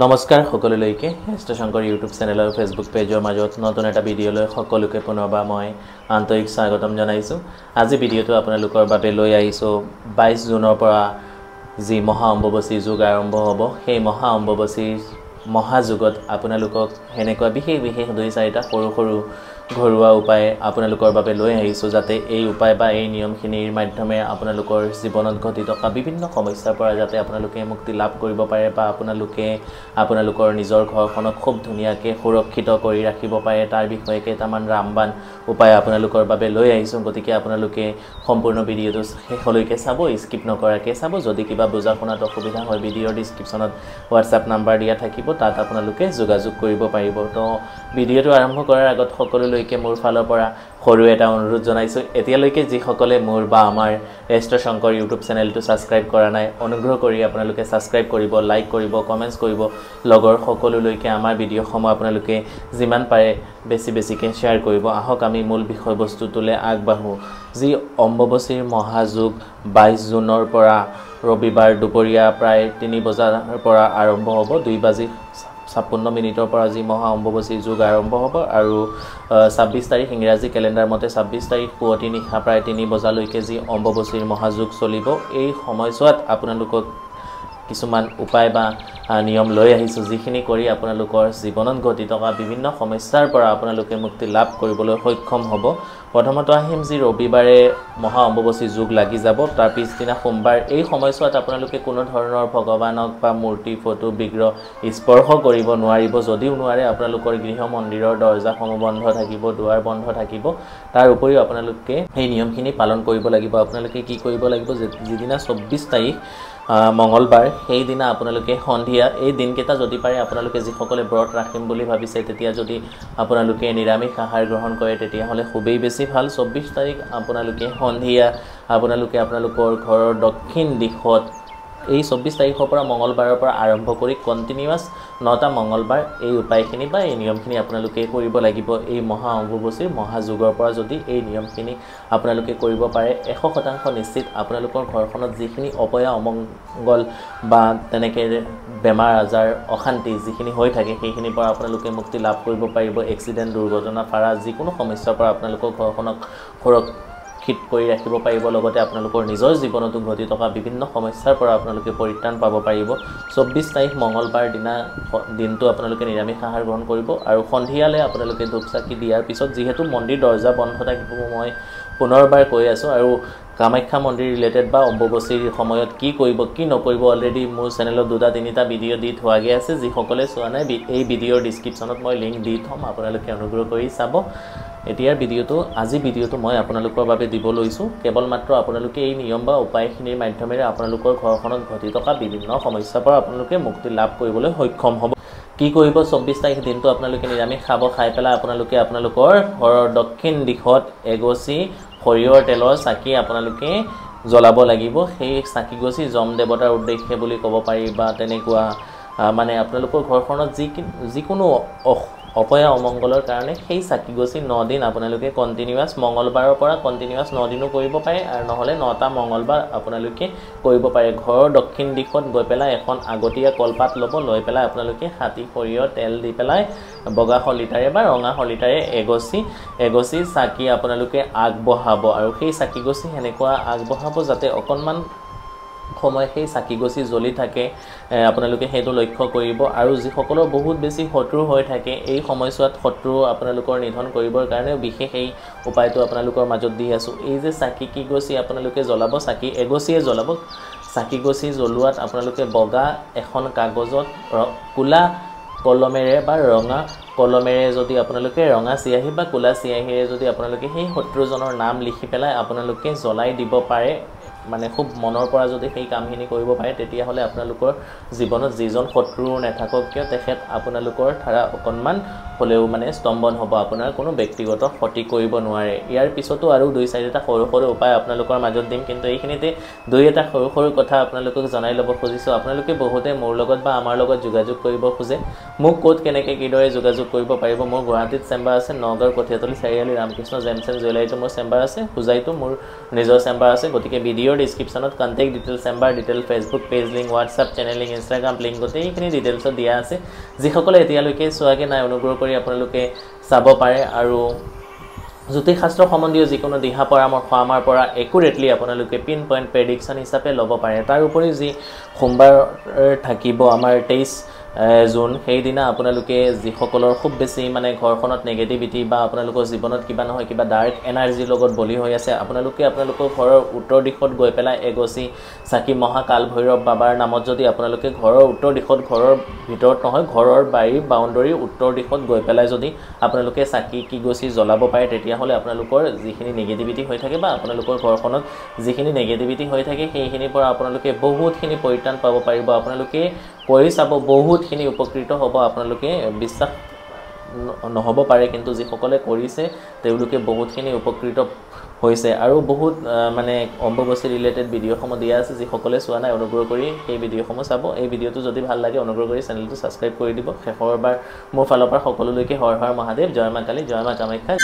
নমস্কাৰ সকলোলৈকে ষ্টেশংকৰ YouTube channel আৰু ফেসবুক পেজৰ মাজত নতুন এটা ভিডিঅ'লৈ সকলোকে পুনৰবাৰ মই আন্তৰিক স্বাগতম জনাইছো। আজি ভিডিঅ'টো আপোনালোকৰ বাবে লৈ আহিছো 22 জুনৰ পৰা যি মহা অম্বুবাচী যুগ আৰম্ভ হ'ব। সেই মহা অম্বুবাচী মহাযুগত আপোনালোকক হেনেকুৱা বিশেষ দুই চাৰিটা সৰু ঘৰুৱা উপায় আপোনালোকৰ বাবে লৈ আহিছো, যাতে এই উপায় বা এই নিয়মখিনিৰ মাধ্যমে আপোনালোকৰ জীৱনত ঘটি থকা বিভিন্ন সমস্যাৰ পৰা যাতে আপোনালোকে মুক্তি লাভ কৰিব পাৰে বা আপোনালোকৰ নিজৰ ঘৰখনক খুব ধুনীয়াকৈ সুৰক্ষিত কৰি ৰাখিব পাৰে, তাৰ বিষয়ে কেইটামান ৰামবান উপায় আপোনালোকৰ বাবে লৈ আহিছো। গতিকে আপোনালোকে সম্পূৰ্ণ ভিডিঅ'টো শেষলৈকে চাব, স্কিপ নকৰাকৈ চাব। যদি কিবা বুজা শুনাত অসুবিধা হয়, ভিডিঅ'ৰ ডিসক্ৰিপশনত হোৱাটছআপ নাম্বাৰ দিয়া থাকিব, তাত আপোনালোকে যোগাযোগ কৰিব পাৰিব। তো ভিডিঅ'টো আৰম্ভ কৰাৰ আগত সকলোলৈকে মোৰ ফালৰ পৰা সৰু এটা অনুৰোধ জনাইছো। এতিয়ালৈকে যিসকলে মোৰ বা আমাৰ ষ্টেশংকৰ ইউটিউব চেনেলটো সাবস্ক্ৰাইব কৰা নাই, অনুগ্ৰহ কৰি আপোনালোকে সাবস্ক্ৰাইব কৰিব, লাইক কৰিব, কমেন্টস কৰিব, লগৰ সকলোলৈকে আমাৰ ভিডিঅ'সমূহ আপোনালোকে যিমান পাৰে বেছিকৈ শ্বেয়াৰ কৰিব। আহক আমি মূল বিষয়বস্তুটোলৈ আগবাঢ়ো। যি অম্বুবাচীৰ মহাযুগ 22 জুনৰ পৰা ৰবিবাৰ দুপৰীয়া প্ৰায় 3 বজাৰ পৰা আৰম্ভ হ'ব। 2:56 পৰা যি মহা অম্বুবাচী যুগ আৰম্ভ হ'ব আৰু 26 তাৰিখ ইংৰাজী কেলেণ্ডাৰ মতে 26 তাৰিখ পুৱতি নিশা প্ৰায় 3 বজালৈকে যি অম্বুবাচীৰ মহাযুগ চলিব। এই সময়ছোৱাত আপোনালোকক কিছুমান উপায় বা নিয়ম লৈ আহিছো, যিখিনি কৰি আপোনালোকৰ জীৱনত ঘটি থকা বিভিন্ন সমস্যাৰ পৰা আপোনালোকে মুক্তি লাভ কৰিবলৈ সক্ষম হ'ব। প্ৰথমত আহিম যি ৰবিবাৰে মহা অম্বুবাচী যুগ লাগি যাব, তাৰ পিছদিনা সোমবাৰ। এই সময়ছোৱাত আপোনালোকে কোনো ধৰণৰ ভগৱানক বা মূৰ্তি, ফটো, বিগ্ৰহ স্পৰ্শ কৰিব নোৱাৰিব। যদিও নোৱাৰে, আপোনালোকৰ গৃহ মন্দিৰৰ দৰ্জাসমূহ বন্ধ থাকিব, দুৱাৰ বন্ধ থাকিব। তাৰ উপৰিও আপোনালোকে এই নিয়মখিনি পালন কৰিব লাগিব। আপোনালোকে কি কৰিব লাগিব, যিদিনা 24 তাৰিখ মঙ্গলবাৰ, সেই দিনা আপোনালোকে সন্ধিয়া, এই দিনকেইটা যদি পাৰে আপোনালোকে যিসকলে ব্ৰত ৰাখিম বুলি ভাবিছে, তেতিয়া যদি আপোনালোকে নিৰামিষ আহাৰ গ্ৰহণ কৰে তেতিয়াহ'লে খুবেই বেছি ভাল। 24 তাৰিখ আপোনালোকে সন্ধিয়া আপোনালোকৰ ঘৰৰ দক্ষিণ দিশত, এই 24 তাৰিখৰ পৰা মঙ্গলবাৰৰ পৰা আৰম্ভ কৰি কণ্টিনিউৱাছ 9টা মঙ্গলবাৰ এই উপায়খিনি বা এই নিয়মখিনি আপোনালোকে কৰিব লাগিব। এই মহা অম্বুবাচীৰ মহাযুগৰ পৰা যদি এই নিয়মখিনি আপোনালোকে কৰিব পাৰে, 100% নিশ্চিত আপোনালোকৰ ঘৰখনত যিখিনি অপয়া অমংগল বা তেনেকৈ বেমাৰ আজাৰ অশান্তি যিখিনি হৈ থাকে, সেইখিনিৰ পৰা আপোনালোকে মুক্তি লাভ কৰিব পাৰিব। এক্সিডেণ্ট, দুৰ্ঘটনা, ফাৰা যিকোনো সমস্যাৰ পৰা আপোনালোকৰ ঘৰখনক সুৰক্ষিত কৰি ৰাখিব পাৰিব। লগতে আপোনালোকৰ নিজৰ জীৱনতো ঘটি থকা বিভিন্ন সমস্যাৰ পৰা আপোনালোকে পৰিত্ৰাণ পাব পাৰিব। 24 তাৰিখ মঙ্গলবাৰ দিনটো আপোনালোকে নিৰামিষ আহাৰ গ্ৰহণ কৰিব আৰু সন্ধিয়ালৈ আপোনালোকে ধূপ চাকি দিয়াৰ পিছত, যিহেতু মন্দিৰ দৰ্জা বন্ধ থাকিব, মই পুনৰবাৰ কৈ আছোঁ, আৰু কামাখ্যা মন্দিৰ ৰিলেটেড বা অম্বুবাচীৰ সময়ত কি কৰিব কি নকৰিব অলৰেডি মোৰ চেনেলত 2-3টা ভিডিঅ' দি থোৱাগৈ আছে। যিসকলে চোৱা নাই, এই ভিডিঅ'ৰ ডিছক্ৰিপশ্যনত মই লিংক দি থ'ম, আপোনালোকে অনুগ্ৰহ কৰি চাব। আজি ভিডিঅ'টো মই আপোনালোকৰ বাবে দিব লৈছোঁ, কেৱল মাত্ৰ আপোনালোকে এই নিয়ম বা উপায়খিনিৰ মাধ্যমেৰে আপোনালোকৰ ঘৰখনত ঘটি থকা বিভিন্ন সমস্যাৰ পৰা আপোনালোকে মুক্তি লাভ কৰিবলৈ সক্ষম হ'ব। কি কৰিব, 24 তাৰিখ দিনটো আপোনালোকে নিৰামিষ খাব। খাই পেলাই আপোনালোকে আপোনালোকৰ ঘৰৰ দক্ষিণ দিশত এগছি সৰিয়হৰ তেলৰ চাকি আপোনালোকে জ্বলাব লাগিব। সেই চাকি গছি যম দেৱতাৰ উদ্দেশ্যে বুলি ক'ব পাৰি বা তেনেকুৱা, মানে আপোনালোকৰ ঘৰখনত যিকোনো অপয়া অমংগলৰ কাৰণে সেই চাকি গছি 9 দিন আপোনালোকে কণ্টিনিউৱাছ, মঙ্গলবাৰৰ পৰা কণ্টিনিউৱাছ 9 দিনো কৰিব পাৰে, আৰু নহ'লে 9টা মঙ্গলবাৰ আপোনালোকে কৰিব পাৰে। ঘৰৰ দক্ষিণ দিশত গৈ পেলাই এখন আগতীয়া কলপাত ল'ব, লৈ পেলাই আপোনালোকে খাটি সৰিয়হ তেল দি পেলাই বগা শলিতাৰে বা ৰঙা শলিতাৰে এগছি চাকি আপোনালোকে আগবঢ়াব। আৰু সেই চাকি গছি সেনেকুৱা আগবঢ়াব যাতে অকণমান সময় সেই চাকি গছি জ্বলি থাকে, আপোনালোকে সেইটো লক্ষ্য কৰিব। আৰু যিসকলৰ বহুত বেছি শত্ৰু হৈ থাকে, এই সময়ছোৱাত শত্ৰু আপোনালোকৰ নিধন কৰিবৰ কাৰণে বিশেষ এই উপায়টো আপোনালোকৰ মাজত দি আছোঁ। এই যে চাকি গছি আপোনালোকে জ্বলাব, চাকি এগছিয়ে জ্বলাব। চাকি গছি জ্বলোৱাত আপোনালোকে বগা এখন কাগজত ক'লা কলমেৰে বা ৰঙা কলমেৰে, যদি আপোনালোকে ৰঙা চিয়াহী বা ক'লা চিয়াহীৰে যদি আপোনালোকে সেই শত্ৰুজনৰ নাম লিখি পেলাই আপোনালোকে জ্বলাই দিব পাৰে, মানে খুব মনৰ পৰা যদি সেই কামখিনি কৰিব পাৰে, তেতিয়াহ'লে আপোনালোকৰ জীৱনত যিজন শত্ৰু নাথাকক কিয়, তেখেত আপোনালোকৰ ধাৰা অকণমান হ'লেও মানে স্তম্ভন হ'ব, আপোনাৰ কোনো ব্যক্তিগত ক্ষতি কৰিব নোৱাৰে। ইয়াৰ পিছতো আৰু 2-4টা সৰু উপায় আপোনালোকৰ মাজত দিম, কিন্তু এইখিনিতে 2-এটা সৰু কথা আপোনালোকক জনাই ল'ব খুজিছোঁ। আপোনালোকে বহুতে মোৰ লগত বা আমাৰ লগত যোগাযোগ কৰিব খোজে, মোক ক'ত কেনেকৈ কিদৰে যোগাযোগ কৰিব পাৰিব। মোৰ গুৱাহাটীত চেম্বাৰ আছে, নগাঁৱৰ কঠীয়াতলী চাৰিআলি ৰামকৃষ্ণ জেমছ এণ্ড জুৱেলাৰীটো মোৰ চেম্বাৰ আছে, হোজাইতো মোৰ নিজৰ চেম্বাৰ আছে। গতিকে ভিডিঅ' ভিডিঅ'ৰ ডেছক্ৰিপশ্যনত contact details chamber detail Facebook page link WhatsApp channel link Instagram link গোটেইখিনি ডিটেইলছত দিয়া আছে যিসকলে এতিয়ালৈকে চোৱাকৈ নাই অনুগ্ৰহ কৰি আপোনালোকে চাব পাৰে আৰু জ্যোতিষশাস্ত্ৰ সম্বন্ধীয় যিকোনো দিহা পৰামৰ্শ আমাৰ পৰা একুৰেটলি আপোনালোকে পিন পইণ্ট প্ৰেডিকশ্যন হিচাপে ল'ব পাৰে তাৰ উপৰি যি সোমবাৰ থাকিব আমাৰ 23 জুন সেইদিনা আপোনালোকে যিসকলৰ খুব বেছি মানে ঘৰখনত নেগেটিভিটি বা আপোনালোকৰ জীৱনত কিবা নহয় কিবা ডাৰ্ক এনাৰ্জিৰ লগত বলি হৈ আছে আপোনালোকৰ ঘৰৰ উত্তৰ দিশত গৈ পেলাই এগছি চাকি মহাকাল ভৈৰৱ বাবাৰ নামত যদি আপোনালোকে ঘৰৰ উত্তৰ দিশত ঘৰৰ ভিতৰত নহয় ঘৰৰ বাৰীৰ বাউণ্ডাৰীৰ উত্তৰ দিশত গৈ পেলাই যদি আপোনালোকে চাকি কি গছি জ্বলাব পাৰে তেতিয়াহ'লে আপোনালোকৰ যিখিনি নেগেটিভিটি হৈ থাকে বা আপোনালোকৰ ঘৰখনত যিখিনি নেগেটিভিটি হৈ থাকে সেইখিনিৰ পৰা আপোনালোকে বহুতখিনি পৰিত্ৰাণ পাব পাৰিব আপোনালোকে কৰি চাব বহুতখিনি উপকৃত হ'ব আপোনালোকে বিশ্বাস নহ'ব পাৰে কিন্তু যিসকলে কৰিছে তেওঁলোকে বহুতখিনি উপকৃত হৈছে আৰু বহুত মানে অম্বুবাচী ৰিলেটেড ভিডিঅ'সমূহ দিয়া আছে যিসকলে চোৱা নাই অনুগ্ৰহ কৰি সেই ভিডিঅ'সমূহ চাব এই ভিডিঅ'টো যদি ভাল লাগে অনুগ্ৰহ কৰি চেনেলটো ছাবস্ক্ৰাইব কৰি দিব শেষৰবাৰ মোৰ ফালৰ পৰা সকলোলৈকে হৰ হৰ মহাদেৱ জয় মা কালী জয় মা কামাখ্যা